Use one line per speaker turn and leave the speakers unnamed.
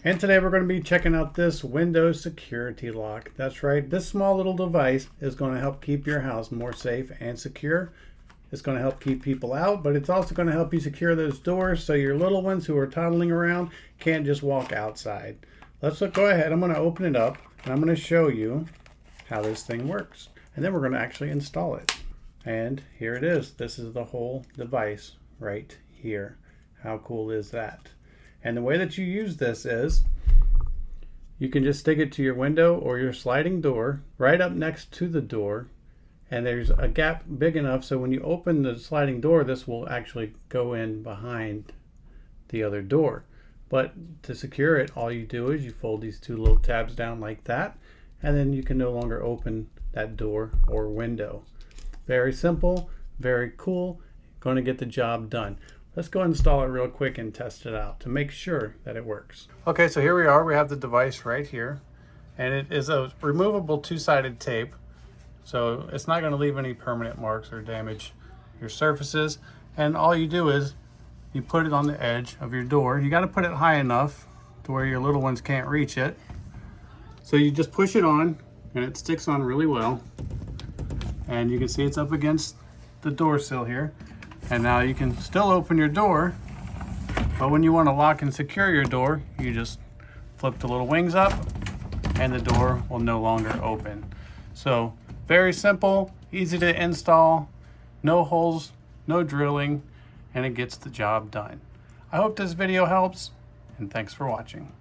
And today we're going to be checking out this Windows security lock. That's right, this small little device is going to help keep your house more safe and secure. It's going to help keep people out, but it's also going to help you secure those doors so your little ones who are toddling around can't just walk outside. Let's go ahead, I'm going to open it up and I'm going to show you how this thing works. And then we're going to actually install it. And here it is. This is the whole device right here. How cool is that? And the way that you use this is you can just stick it to your window or your sliding door right up next to the door, and there's a gap big enough so when you open the sliding door, this will actually go in behind the other door. But to secure it, all you do is you fold these two little tabs down like that, and then you can no longer open that door or window. Very simple, very cool, going to get the job done. Let's go install it real quick and test it out to make sure that it works. Okay, so here we are. We have the device right here, and it is a removable two-sided tape, so it's not going to leave any permanent marks or damage your surfaces. And all you do is you put it on the edge of your door. You got to put it high enough to where your little ones can't reach it. So you just push it on, and it sticks on really well. And you can see it's up against the door sill here. And now you can still open your door, but when you want to lock and secure your door, you just flip the little wings up and the door will no longer open. So very simple, easy to install, no holes, no drilling, and it gets the job done. I hope this video helps, and thanks for watching.